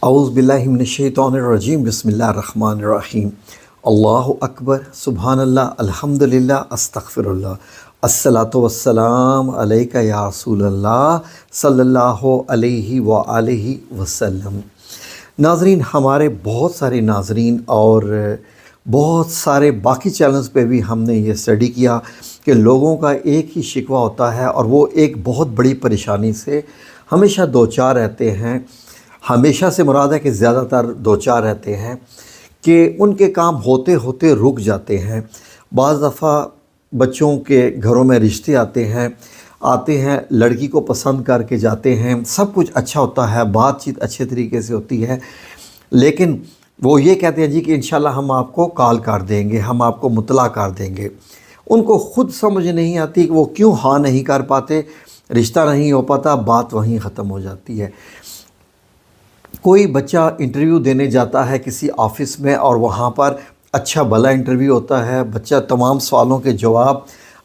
اعوذ باللہ من الشیطان الرجیم بسم اللہ الرحمن الرحیم اللہ اکبر سبحان اللہ الحمدللہ استغفر اللہ الصلاۃ والسلام علیک یا رسول اللہ صلی اللہ علیہ وآلہ وسلم۔ ناظرین، ہمارے بہت سارے ناظرین اور بہت سارے باقی چینلز پہ بھی ہم نے یہ اسٹڈی کیا کہ لوگوں کا ایک ہی شکوہ ہوتا ہے اور وہ ایک بہت بڑی پریشانی سے ہمیشہ دوچار رہتے ہیں۔ ہمیشہ سے مراد ہے کہ زیادہ تر دوچار رہتے ہیں کہ ان کے کام ہوتے ہوتے رک جاتے ہیں۔ بعض دفعہ بچوں کے گھروں میں رشتے آتے ہیں، لڑکی کو پسند کر کے جاتے ہیں، سب کچھ اچھا ہوتا ہے، بات چیت اچھے طریقے سے ہوتی ہے، لیکن وہ یہ کہتے ہیں جی کہ انشاءاللہ ہم آپ کو کال کر دیں گے، ہم آپ کو مطلع کر دیں گے۔ ان کو خود سمجھ نہیں آتی کہ وہ کیوں ہاں نہیں کر پاتے، رشتہ نہیں ہو پاتا، بات وہیں ختم ہو جاتی ہے۔ کوئی بچہ انٹرویو دینے جاتا ہے کسی آفس میں اور وہاں پر اچھا بھلا انٹرویو ہوتا ہے، بچہ تمام سوالوں کے جواب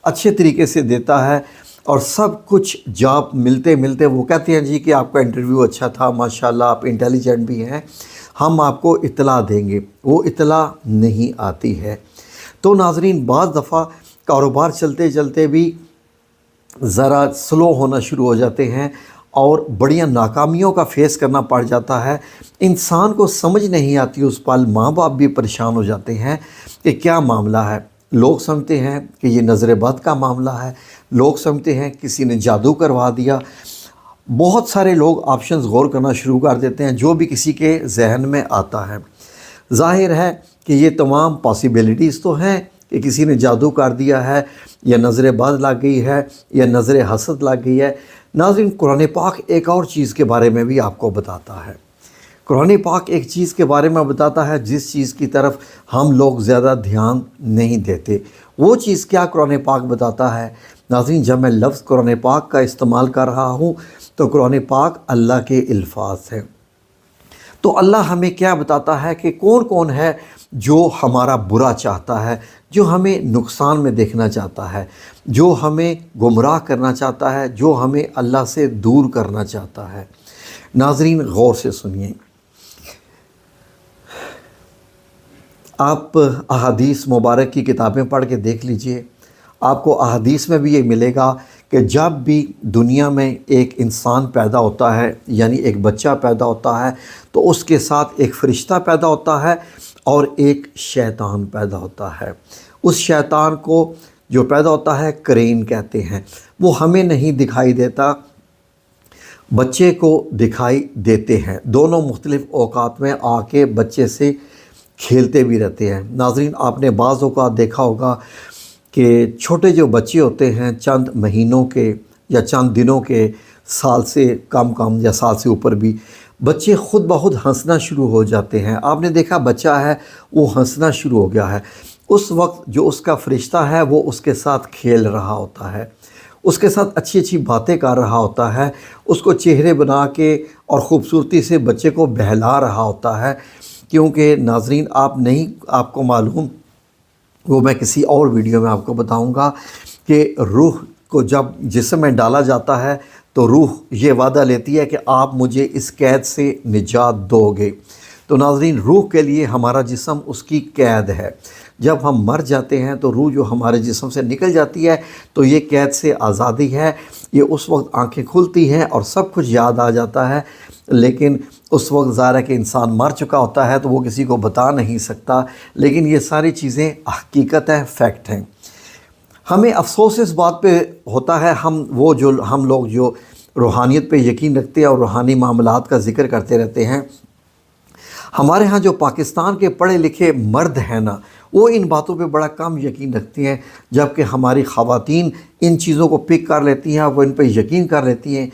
اچھے طریقے سے دیتا ہے اور سب کچھ جاب ملتے وہ کہتے ہیں جی کہ آپ کا انٹرویو اچھا تھا، ماشاءاللہ آپ انٹیلیجنٹ بھی ہیں، ہم آپ کو اطلاع دیں گے۔ وہ اطلاع نہیں آتی ہے۔ تو ناظرین، بعض دفعہ کاروبار چلتے چلتے بھی ذرا سلو ہونا شروع ہو جاتے ہیں اور بڑیاں ناکامیوں کا فیس کرنا پڑ جاتا ہے۔ انسان کو سمجھ نہیں آتی اس پل، ماں باپ بھی پریشان ہو جاتے ہیں کہ کیا معاملہ ہے۔ لوگ سمجھتے ہیں کہ یہ نظر بد کا معاملہ ہے، لوگ سمجھتے ہیں کسی نے جادو کروا دیا۔ بہت سارے لوگ آپشنز غور کرنا شروع کر دیتے ہیں جو بھی کسی کے ذہن میں آتا ہے۔ ظاہر ہے کہ یہ تمام پاسیبلٹیز تو ہیں کہ کسی نے جادو کر دیا ہے، یا نظر بد لگ گئی ہے، یا نظر حسد لگ گئی ہے۔ ناظرین، قرآن پاک ایک اور چیز کے بارے میں بھی آپ کو بتاتا ہے۔ قرآن پاک ایک چیز کے بارے میں بتاتا ہے جس چیز کی طرف ہم لوگ زیادہ دھیان نہیں دیتے۔ وہ چیز کیا قرآن پاک بتاتا ہے؟ ناظرین، جب میں لفظ قرآن پاک کا استعمال کر رہا ہوں تو قرآن پاک اللہ کے الفاظ ہیں۔ تو اللہ ہمیں کیا بتاتا ہے کہ کون کون ہے جو ہمارا برا چاہتا ہے، جو ہمیں نقصان میں دیکھنا چاہتا ہے، جو ہمیں گمراہ کرنا چاہتا ہے، جو ہمیں اللہ سے دور کرنا چاہتا ہے۔ ناظرین، غور سے سنیے، آپ احادیث مبارک کی کتابیں پڑھ کے دیکھ لیجئے، آپ کو احادیث میں بھی یہ ملے گا کہ جب بھی دنیا میں ایک انسان پیدا ہوتا ہے، یعنی ایک بچہ پیدا ہوتا ہے، تو اس کے ساتھ ایک فرشتہ پیدا ہوتا ہے اور ایک شیطان پیدا ہوتا ہے۔ اس شیطان کو جو پیدا ہوتا ہے قرین کہتے ہیں۔ وہ ہمیں نہیں دکھائی دیتا، بچے کو دکھائی دیتے ہیں۔ دونوں مختلف اوقات میں آ کے بچے سے کھیلتے بھی رہتے ہیں۔ ناظرین، آپ نے بعض اوقات دیکھا ہوگا کہ چھوٹے جو بچے ہوتے ہیں، چند مہینوں کے یا چند دنوں کے، سال سے کم یا سال سے اوپر بھی، بچے خود بخود ہنسنا شروع ہو جاتے ہیں۔ آپ نے دیکھا بچہ ہے وہ ہنسنا شروع ہو گیا ہے، اس وقت جو اس کا فرشتہ ہے وہ اس کے ساتھ کھیل رہا ہوتا ہے، اس کے ساتھ اچھی اچھی باتیں کر رہا ہوتا ہے، اس کو چہرے بنا کے اور خوبصورتی سے بچے کو بہلا رہا ہوتا ہے۔ کیونکہ ناظرین، آپ کو معلوم، وہ میں کسی اور ویڈیو میں آپ کو بتاؤں گا کہ روح کو جب جسم میں ڈالا جاتا ہے تو روح یہ وعدہ لیتی ہے کہ آپ مجھے اس قید سے نجات دو گے۔ تو ناظرین، روح کے لیے ہمارا جسم اس کی قید ہے۔ جب ہم مر جاتے ہیں تو روح جو ہمارے جسم سے نکل جاتی ہے تو یہ قید سے آزادی ہے۔ یہ اس وقت آنکھیں کھلتی ہیں اور سب کچھ یاد آ جاتا ہے، لیکن اس وقت ظاہر ہے کہ انسان مر چکا ہوتا ہے تو وہ کسی کو بتا نہیں سکتا، لیکن یہ ساری چیزیں حقیقت ہیں، فیکٹ ہیں۔ ہمیں افسوس اس بات پہ ہوتا ہے، ہم لوگ جو روحانیت پہ یقین رکھتے ہیں اور روحانی معاملات کا ذکر کرتے رہتے ہیں، ہمارے ہاں جو پاکستان کے پڑھے لکھے مرد ہیں نا، وہ ان باتوں پہ بڑا کم یقین رکھتے ہیں، جبکہ ہماری خواتین ان چیزوں کو پک کر لیتی ہیں، وہ ان پہ یقین کر لیتی ہیں۔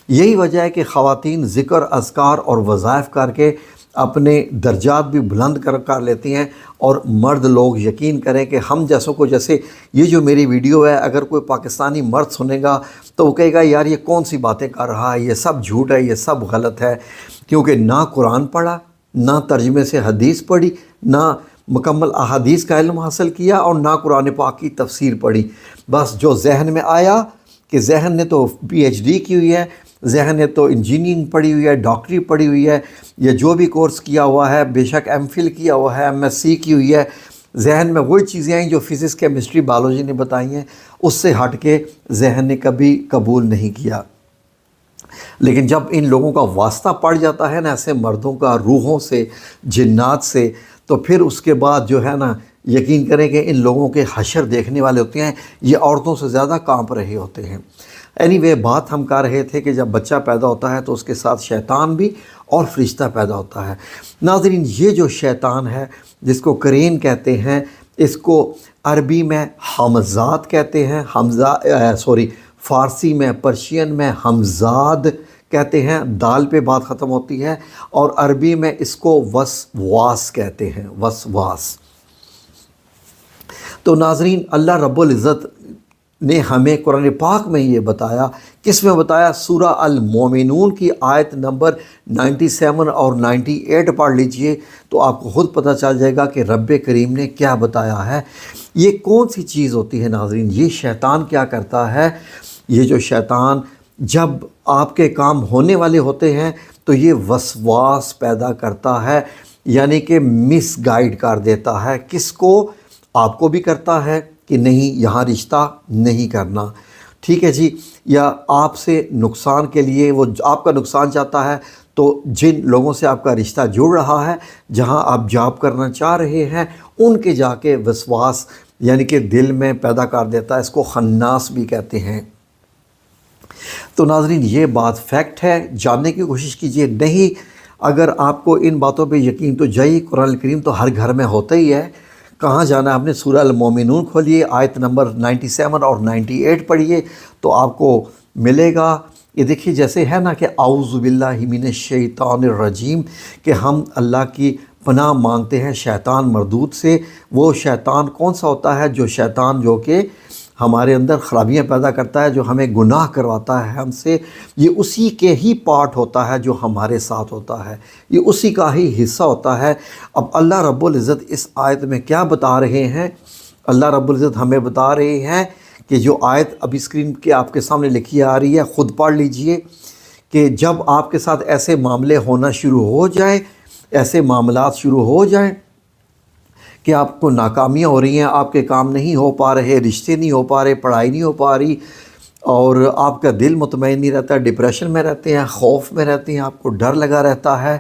یہی وجہ ہے کہ خواتین ذکر، اذکار اور وظائف کر کے اپنے درجات بھی بلند کر لیتی ہیں، اور مرد لوگ یقین کریں کہ ہم جیسوں کو، جیسے یہ جو میری ویڈیو ہے، اگر کوئی پاکستانی مرد سنے گا تو وہ کہے گا یار یہ کون سی باتیں کر رہا ہے، یہ سب جھوٹ ہے، یہ سب غلط ہے، کیونکہ نہ قرآن پڑھا، نہ ترجمے سے حدیث پڑھی، نہ مکمل احادیث کا علم حاصل کیا، اور نہ قرآن پاک کی تفسیر پڑھی۔ بس جو ذہن میں آیا کہ ذہن نے تو پی ایچ ڈی کی ہوئی ہے، ذہن نے تو انجینئرنگ پڑھی ہوئی ہے، ڈاکٹری پڑھی ہوئی ہے، یا جو بھی کورس کیا ہوا ہے، بے شک ایم فل کیا ہوا ہے، ایم ایس سی کی ہوئی ہے، ذہن میں وہی چیزیں ہیں جو فزکس کیمسٹری بایولوجی نے بتائی ہیں، اس سے ہٹ کے ذہن نے کبھی قبول نہیں کیا۔ لیکن جب ان لوگوں کا واسطہ پڑ جاتا ہے نا ایسے مردوں کا، روحوں سے، جنات سے، تو پھر اس کے بعد جو ہے نا یقین کریں کہ ان لوگوں کے حشر دیکھنے والے ہوتے ہیں، یہ عورتوں سے زیادہ کانپ رہے ہوتے ہیں۔ بات ہم کر رہے تھے کہ جب بچہ پیدا ہوتا ہے تو اس کے ساتھ شیطان بھی اور فرشتہ پیدا ہوتا ہے۔ ناظرین، یہ جو شیطان ہے جس کو قرین کہتے ہیں، اس کو عربی میں حمزات کہتے ہیں، فارسی میں، پرشین میں حمزاد کہتے ہیں، دال پہ بات ختم ہوتی ہے، اور عربی میں اس کو وسواس کہتے ہیں، وسواس۔ تو ناظرین، اللہ رب العزت نے ہمیں قرآن پاک میں یہ بتایا، کس میں بتایا؟ سورہ المومنون کی آیت نمبر 97 اور 98 پڑھ لیجئے تو آپ کو خود پتہ چل جائے گا کہ رب کریم نے کیا بتایا ہے۔ یہ کون سی چیز ہوتی ہے ناظرین؟ یہ شیطان کیا کرتا ہے؟ یہ جو شیطان جب آپ کے کام ہونے والے ہوتے ہیں تو یہ وسواس پیدا کرتا ہے، یعنی کہ مس گائیڈ کر دیتا ہے۔ کس کو؟ آپ کو بھی کرتا ہے کہ نہیں یہاں رشتہ نہیں کرنا، ٹھیک ہے جی، یا آپ سے نقصان کے لیے وہ آپ کا نقصان چاہتا ہے، تو جن لوگوں سے آپ کا رشتہ جڑ رہا ہے، جہاں آپ جاب کرنا چاہ رہے ہیں، ان کے جا کے وسواس یعنی کہ دل میں پیدا کر دیتا ہے۔ اس کو خناس بھی کہتے ہیں۔ تو ناظرین، یہ بات فیکٹ ہے، جاننے کی کوشش کیجئے۔ نہیں اگر آپ کو ان باتوں پہ یقین تو جائیے، قرآن کریم تو ہر گھر میں ہوتا ہی ہے۔ کہاں جانا ہے آپ نے؟ سورہ المومنون کھولیے، آیت نمبر 97 اور 98 پڑھیے تو آپ کو ملے گا۔ یہ دیکھیے جیسے ہے نا کہ اعوذ باللہ من الشیطان الرجیم، کہ ہم اللہ کی پناہ مانگتے ہیں شیطان مردود سے۔ وہ شیطان کون سا ہوتا ہے؟ جو کہ ہمارے اندر خرابیاں پیدا کرتا ہے، جو ہمیں گناہ کرواتا ہے ہم سے، یہ اسی کے ہی پارٹ ہوتا ہے جو ہمارے ساتھ ہوتا ہے، یہ اسی کا ہی حصہ ہوتا ہے۔ اب اللہ رب العزت اس آیت میں کیا بتا رہے ہیں؟ اللہ رب العزت ہمیں بتا رہے ہیں کہ جو آیت ابھی اسکرین کے آپ کے سامنے لکھی آ رہی ہے، خود پڑھ لیجئے، کہ جب آپ کے ساتھ ایسے معاملے ہونا شروع ہو جائیں، ایسے معاملات شروع ہو جائیں کہ آپ کو ناکامیاں ہو رہی ہیں، آپ کے کام نہیں ہو پا رہے، رشتے نہیں ہو پا رہے، پڑھائی نہیں ہو پا رہی، اور آپ کا دل مطمئن نہیں رہتا، ڈپریشن میں رہتے ہیں، خوف میں رہتے ہیں، آپ کو ڈر لگا رہتا ہے،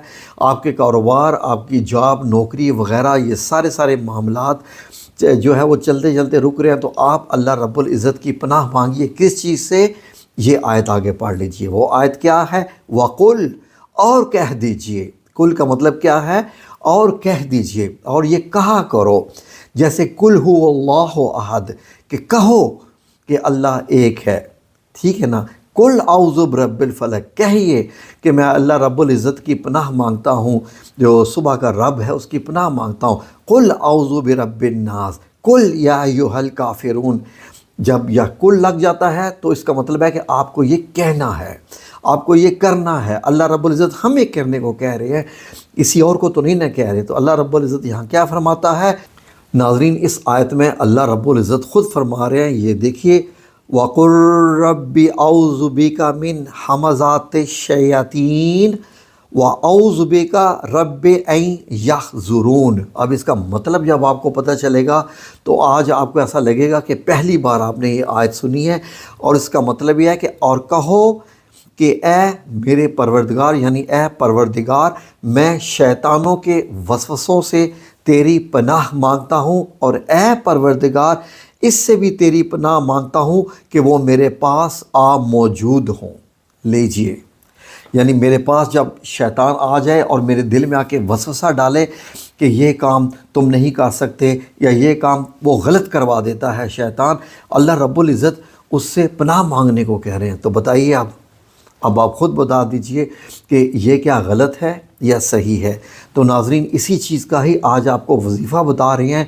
آپ کے کاروبار، آپ کی جاب، نوکری وغیرہ، یہ سارے معاملات جو ہے وہ چلتے چلتے رک رہے ہیں، تو آپ اللہ رب العزت کی پناہ مانگیے۔ کس چیز سے؟ یہ آیت آگے پڑھ لیجئے۔ وہ آیت کیا ہے؟ وَقُلْ، اور کہہ دیجئے۔ کل کا مطلب کیا ہے؟ اور کہہ دیجئے، اور یہ کہا کرو، جیسے قُلْ هُوَ اللَّهُ أَحَدٌ، کہ کہو کہ اللہ ایک ہے، ٹھیک ہے نا؟ قُلْ أَعُوذُ بِرَبِّ الْفَلَقِ، کہیے کہ میں اللہ رب العزت کی پناہ مانگتا ہوں، جو صبح کا رب ہے اس کی پناہ مانگتا ہوں۔ قُلْ أَعُوذُ بِرَبِّ النَّاسِ، قُلْ يَا أَيُّهَا الْكَافِرُونَ۔ جب یا کل لگ جاتا ہے تو اس کا مطلب ہے کہ آپ کو یہ کہنا ہے، آپ کو یہ کرنا ہے۔ اللہ رب العزت ہمیں کرنے کو کہہ رہے ہیں، کسی اور کو تو نہیں نہ کہہ رہے۔ تو اللہ رب العزت یہاں کیا فرماتا ہے؟ ناظرین، اس آیت میں اللہ رب العزت خود فرما رہے ہیں، یہ دیکھیے، وَقُلْ رَبِّ أَعُوذُ بِكَ مِنْ حَمَزَاتِ الشَّيَاطِينِ وَأَعُوذُ بِكَ رَبِّ أَن يَحْضُرُونِ۔ اب اس کا مطلب جب آپ کو پتہ چلے گا تو آج آپ کو ایسا لگے گا کہ پہلی بار آپ نے یہ آیت سنی ہے، اور اس کا مطلب یہ ہے کہ اور کہو کہ اے میرے پروردگار، یعنی اے پروردگار، میں شیطانوں کے وسوسوں سے تیری پناہ مانگتا ہوں، اور اے پروردگار اس سے بھی تیری پناہ مانگتا ہوں کہ وہ میرے پاس موجود ہوں۔ لیجئے، یعنی میرے پاس جب شیطان آ جائے اور میرے دل میں آ کے وسوسہ ڈالے کہ یہ کام تم نہیں کر سکتے، یا یہ کام وہ غلط کروا دیتا ہے شیطان، اللہ رب العزت اس سے پناہ مانگنے کو کہہ رہے ہیں۔ تو بتائیے اب آپ خود بتا دیجئے کہ یہ کیا غلط ہے یا صحیح ہے؟ تو ناظرین، اسی چیز کا ہی آج آپ کو وظیفہ بتا رہے ہیں۔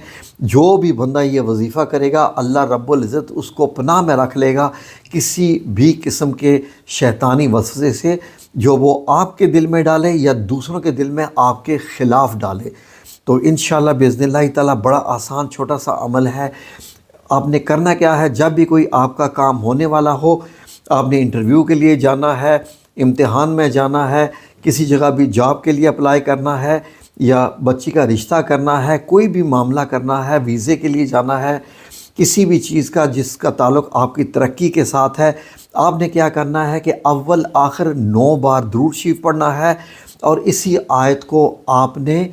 جو بھی بندہ یہ وظیفہ کرے گا، اللہ رب العزت اس کو پناہ میں رکھ لے گا کسی بھی قسم کے شیطانی وسوسے سے، جو وہ آپ کے دل میں ڈالے یا دوسروں کے دل میں آپ کے خلاف ڈالے۔ تو انشاءاللہ باذن اللہ تعالیٰ بڑا آسان چھوٹا سا عمل ہے۔ آپ نے کرنا کیا ہے؟ جب بھی کوئی آپ کا کام ہونے والا ہو، آپ نے انٹرویو کے لیے جانا ہے، امتحان میں جانا ہے، کسی جگہ بھی جاب کے لیے اپلائی کرنا ہے، یا بچی کا رشتہ کرنا ہے، کوئی بھی معاملہ کرنا ہے، ویزے کے لیے جانا ہے، کسی بھی چیز کا جس کا تعلق آپ کی ترقی کے ساتھ ہے، آپ نے کیا کرنا ہے کہ اول آخر 9 بار درود شریف پڑھنا ہے، اور اسی آیت کو آپ نے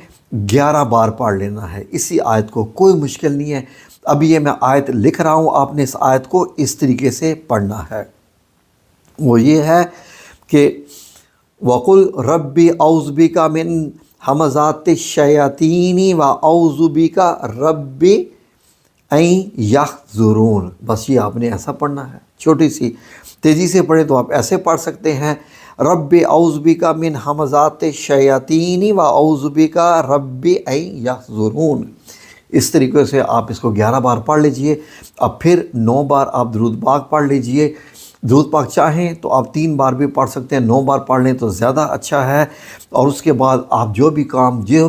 11 بار پڑھ لینا ہے۔ اسی آیت کو، کوئی مشکل نہیں ہے۔ ابھی یہ میں آیت لکھ رہا ہوں، آپ نے اس آیت کو اس طریقے سے پڑھنا ہے۔ وہ یہ ہے کہ وَقُلْ رَبِّ اعوذ بِکَ مِنْ ہمزات الشیاطین وَاعوذ بِکَ رَبِّ این یحضرون۔ بس یہ آپ نے ایسا پڑھنا ہے، چھوٹی سی تیزی سے پڑھیں تو آپ ایسے پڑھ سکتے ہیں، رب اعوذ بک من ہمزات الشیاطین واعوذ بک رب این یحضرون۔ اس طریقے سے آپ اس کو 11 بار پڑھ لیجئے۔ اب پھر 9 بار آپ درود پاک پڑھ لیجئے۔ درود پاک چاہیں تو آپ 3 بار بھی پڑھ سکتے ہیں، 9 بار پڑھ لیں تو زیادہ اچھا ہے۔ اور اس کے بعد آپ جو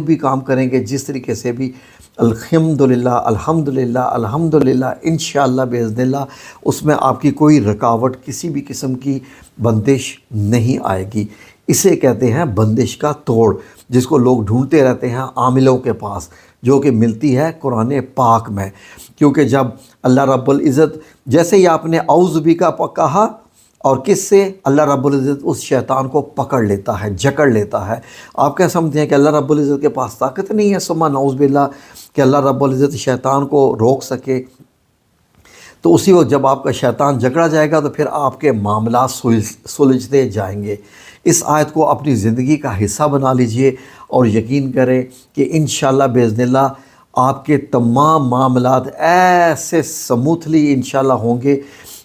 بھی کام کریں گے، جس طریقے سے بھی، الحمدللہ الحمدللہ الحمدللہ، انشاءاللہ باذن اللہ اس میں آپ کی کوئی رکاوٹ، کسی بھی قسم کی بندش نہیں آئے گی۔ اسے کہتے ہیں بندش کا توڑ، جس کو لوگ ڈھونڈتے رہتے ہیں عاملوں کے پاس، جو کہ ملتی ہے قرآن پاک میں۔ کیونکہ جب اللہ رب العزت، جیسے ہی آپ نے اعوذ بک کہا، اور کس سے؟ اللہ رب العزت اس شیطان کو پکڑ لیتا ہے، جکڑ لیتا ہے۔ آپ کیا سمجھتے ہیں کہ اللہ رب العزت کے پاس طاقت نہیں ہے، ثم نعوذ باللہ، کہ اللہ رب العزت شیطان کو روک سکے؟ تو اسی وقت جب آپ کا شیطان جکڑا جائے گا تو پھر آپ کے معاملات سلجھتے جائیں گے۔ اس آیت کو اپنی زندگی کا حصہ بنا لیجئے، اور یقین کریں کہ انشاءاللہ باذن اللہ آپ کے تمام معاملات ایسے سموتھلی انشاءاللہ ہوں گے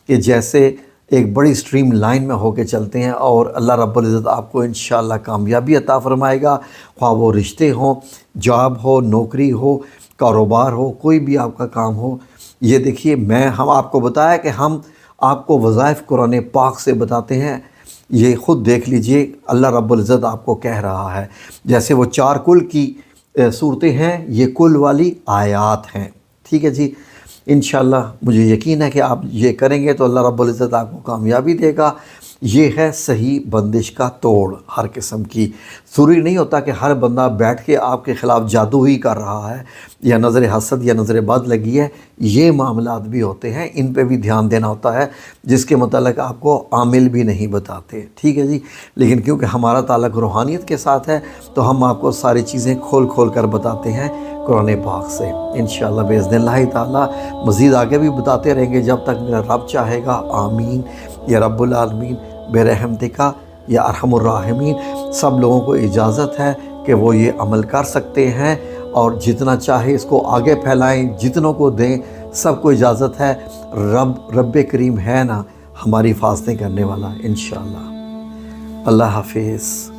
کہ جیسے ایک بڑی سٹریم لائن میں ہو کے چلتے ہیں، اور اللہ رب العزت آپ کو انشاءاللہ کامیابی عطا فرمائے گا، خواہ وہ رشتے ہوں، جاب ہو، نوکری ہو، کاروبار ہو، کوئی بھی آپ کا کام ہو۔ یہ دیکھیے، ہم آپ کو بتایا کہ ہم آپ کو وظائف قرآن پاک سے بتاتے ہیں، یہ خود دیکھ لیجئے، اللہ رب العزت آپ کو کہہ رہا ہے۔ جیسے وہ 4 کل کی صورتیں ہیں، یہ کل والی آیات ہیں، ٹھیک ہے جی۔ انشاءاللہ مجھے یقین ہے کہ آپ یہ کریں گے تو اللہ رب العزت آپ کو کامیابی دے گا۔ یہ ہے صحیح بندش کا توڑ۔ ہر قسم کی ضروری نہیں ہوتا کہ ہر بندہ بیٹھ کے آپ کے خلاف جادو ہی کر رہا ہے، یا نظر حسد یا نظر بد لگی ہے۔ یہ معاملات بھی ہوتے ہیں، ان پہ بھی دھیان دینا ہوتا ہے، جس کے متعلق آپ کو عامل بھی نہیں بتاتے، ٹھیک ہے جی۔ لیکن کیونکہ ہمارا تعلق روحانیت کے ساتھ ہے تو ہم آپ کو ساری چیزیں کھول کھول کر بتاتے ہیں قرآن پاک سے۔ انشاءاللہ باذن اللہ تعالی مزید آگے بھی بتاتے رہیں گے جب تک میرا رب چاہے گا۔ آمین یا رب العالمین برحمتک یا ارحم الراحمین۔ سب لوگوں کو اجازت ہے کہ وہ یہ عمل کر سکتے ہیں، اور جتنا چاہے اس کو آگے پھیلائیں، جتنوں کو دیں، سب کو اجازت ہے۔ رب کریم ہے نا ہماری حفاظتیں کرنے والا، انشاءاللہ۔ اللہ حافظ۔